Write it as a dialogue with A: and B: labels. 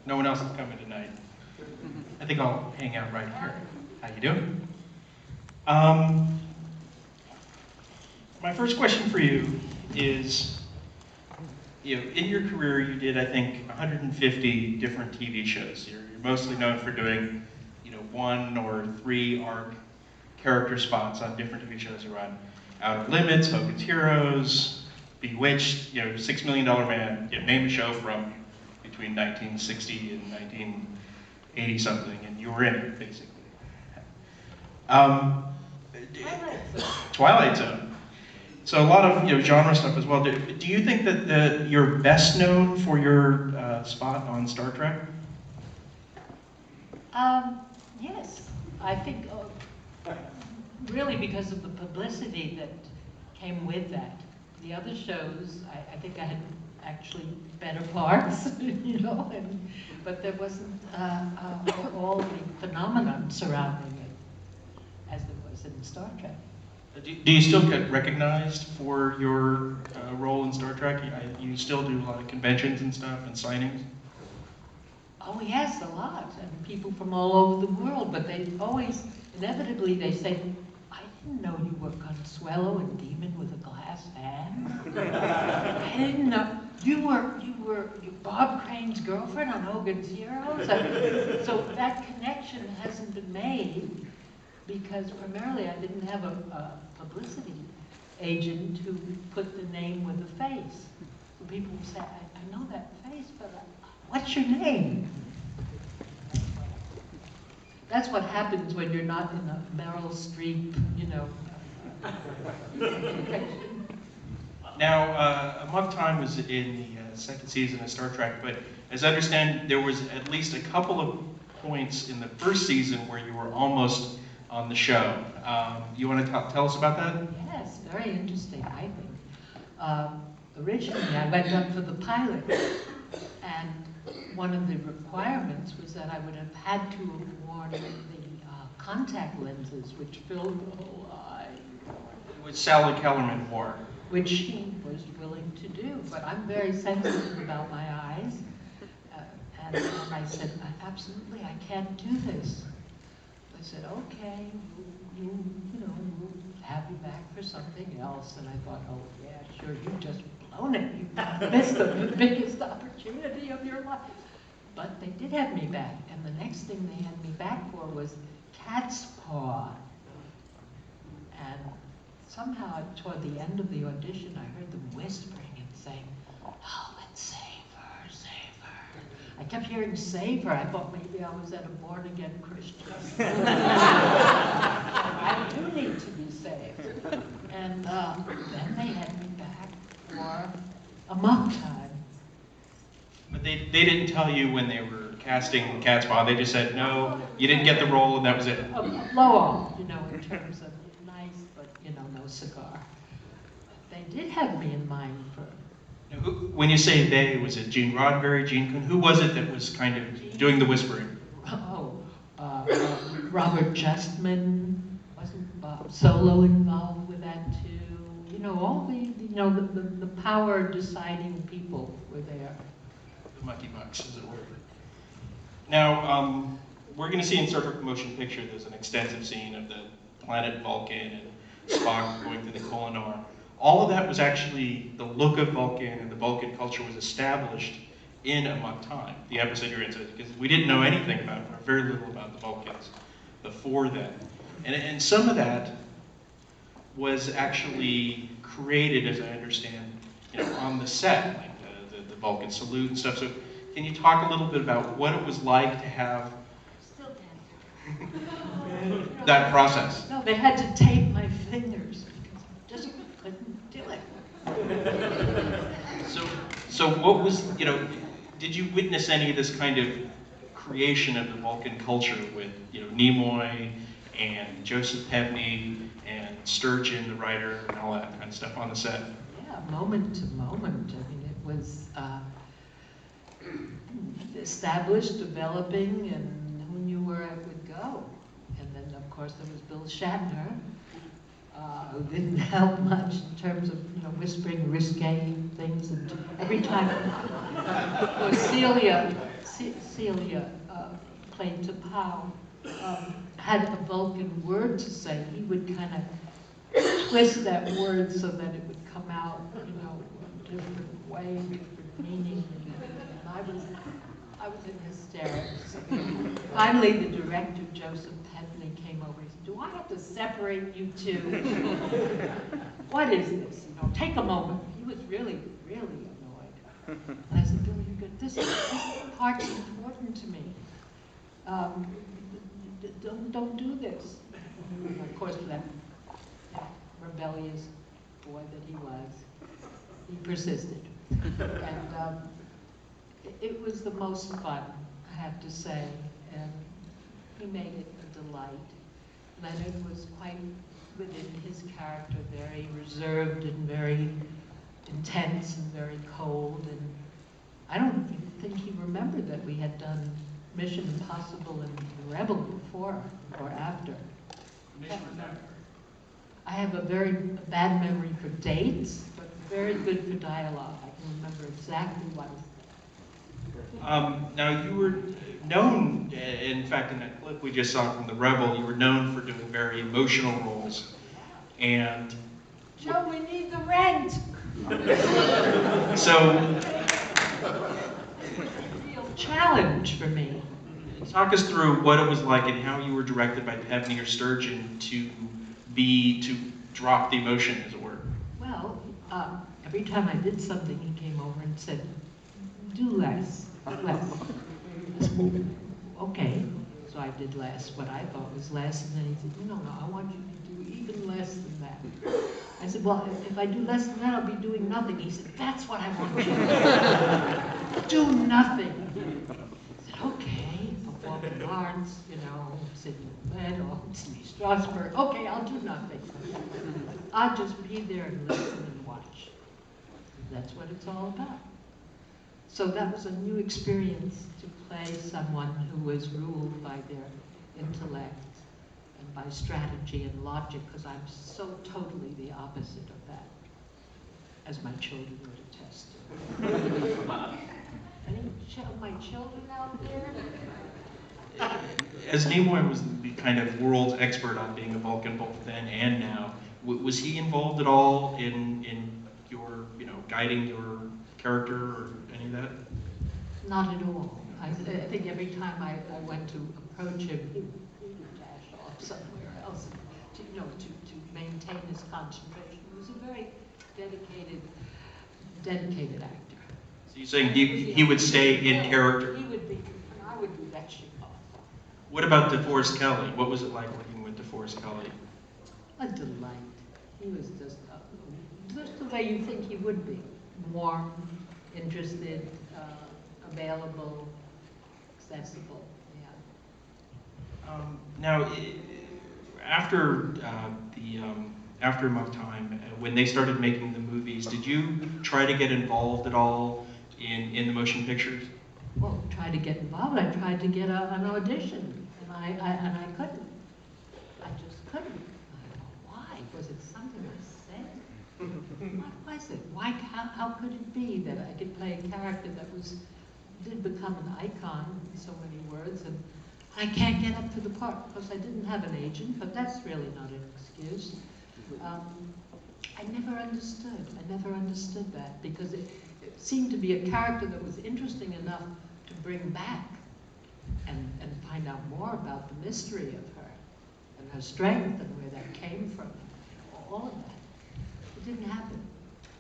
A: No one else is coming tonight. I think I'll hang out right here. How you doing? Um, my first question for you is, in your career you did, I think, 150 different TV shows. You're mostly known for doing, 1 or 3 arc character spots on different TV shows you run. Outer Limits, Hogan's Heroes, Bewitched, $6 Million Man. Name a show from between 1960 and 1980 something, and you were in it, basically. Um, Twilight Zone. So a lot of genre stuff as well. Do you think that you're best known for your spot on Star Trek?
B: Yes, I think really because of the publicity that came with that. The other shows, I think I had actually better parts, but there wasn't all the phenomenon surrounding it as there was in Star Trek.
A: Do you still get recognized for your role in Star Trek? You still do a lot of conventions and stuff and signings?
B: Oh yes, a lot, and people from all over the world, but they always, inevitably they say, I didn't know you were Consuelo and Demon with a glass hand. I didn't know, you were Bob Crane's girlfriend on Hogan's Heroes? So that connection hasn't been made because primarily I didn't have a publicity agent who put the name with the face. So people would say, I know that face, but what's your name? That's what happens when you're not in a Meryl Streep,
A: Now, Amok Time was in the second season of Star Trek, but as I understand, there was at least a couple of points in the first season where you were almost on the show. You want to tell us about that?
B: Yes, very interesting, I think. Originally, I went up for the pilot, and one of the requirements was that I would have had to have worn the contact lenses, which filled the whole eye.
A: Which Sally Kellerman wore.
B: Which she was willing to do, but I'm very sensitive about my eyes. And I said, absolutely, I can't do this. I said, okay, we'll have you back for something else. And I thought, oh yeah, sure, you've just blown it. You've missed the biggest opportunity of your life. But they did have me back, and the next thing they had me back for was Cat's Paw. And somehow toward the end of the audition, I heard them whispering and saying, oh, let's save her, save her. I kept hearing save her. I thought maybe I was at a born-again Christian. I do need to be saved. And then they had me back for Amok Time.
A: But they didn't tell you when they were casting Cat's Paw. They just said, no, you didn't get the role, and that was it.
B: Blow off, in terms of nice, but, no cigar. They did have me in mind for...
A: Now, when you say they, was it Gene Roddenberry, Gene Kuhn? Who was it that was kind of doing the whispering?
B: Robert Justman, wasn't Bob Solo involved with that too? All the power deciding people were there.
A: The Mucky Mucks, as it were. Now, we're going to see in Star Trek Motion Picture, there's an extensive scene of the planet Vulcan and Spock going through the Kolonor. All of that was actually, the look of Vulcan and the Vulcan culture was established in Amok Time, the episode you're in, because we didn't know anything about it, or very little about the Vulcans before then. And some of that was actually created, as I understand, on the set, like the Vulcan salute and stuff. So can you talk a little bit about what it was like to have that process?
B: No, they had to tape my fingers because I just couldn't do it.
A: So what was, did you witness any of this kind of creation of the Vulcan culture with, Nimoy and Joseph Pevney and Sturgeon, the writer, and all that kind of stuff on the set?
B: Yeah, moment to moment. I mean, it was established, developing, and who knew where it would go. And then, of course, there was Bill Shatner, who didn't help much in terms of, whispering risque things. And every time, of course, Celia played to Pow, had a Vulcan word to say, he would kind of twist that word so that it would come out, you know, a different way, different meaning. And I was in hysterics. Finally, the director, Joseph Petney, came over. He said, "Do I have to separate you two? What is this? You know, take a moment." He was really, really annoyed. And I said, "Billy, this part's important to me. Don't do this." And of course, that rebellious boy that he was, he persisted. And it was the most fun, I have to say, and he made it a delight. Leonard was quite within his character, very reserved and very intense and very cold, and I don't think he remembered that we had done Mission Impossible and Rebel before or after. I have a very bad memory for dates, but very good for dialogue. I can remember exactly what was there.
A: Now you were known, in fact, in that clip we just saw from the Rebel, you were known for doing very emotional roles. And
B: Joe, we need the rent.
A: so,
B: Real challenge for me.
A: talk us through what it was like and how you were directed by Pevney or Sturgeon to drop the emotion, as it were.
B: Well, every time I did something, he came over and said, "Do less, less." I said, "Well, okay." So I did less, what I thought was less, and then he said, "No, I want you to do even less than that." I said, "Well, if I do less than that, I'll be doing nothing." He said, "That's what I want you to do. Do nothing." I said, "Okay." Performing Lawrence, you know, Sidney Lumet or Sidney Strasberg. "Okay, I'll do nothing. I'll just be there and listen and watch." That's what it's all about. So that was a new experience to play someone who was ruled by their intellect and by strategy and logic, because I'm so totally the opposite of that, as my children would attest to. Any of my children out there?
A: As Nimoy was the kind of world's expert on being a Vulcan both then and now, was he involved at all in your, you know, guiding your character or any of that?
B: Not at all. I think every time I went to approach him, he would dash off somewhere else, to, you know, to maintain his concentration. He was a very dedicated actor.
A: So you're saying he would stay in character?
B: He would be, and I would be retching off.
A: What about DeForest Kelley? What was it like working with DeForest Kelley?
B: A delight. He was just the way you think he would be. Warm, interested, available, accessible, yeah.
A: Now, after after Amok Time, when they started making the movies, did you try to get involved at all in the motion pictures?
B: Well, tried to get involved. I tried to get an audition, and I couldn't. I just couldn't. I don't know why. Was it something I said? What was it? Why? How could it be that I could play a character that did become an icon in so many words, and I can't get up to the part? Of course, I didn't have an agent, but that's really not an excuse. I never understood. I never understood that, because it seemed to be a character that was interesting enough to bring back and find out more about the mystery of her and her strength and where that came from, all of that. It didn't happen.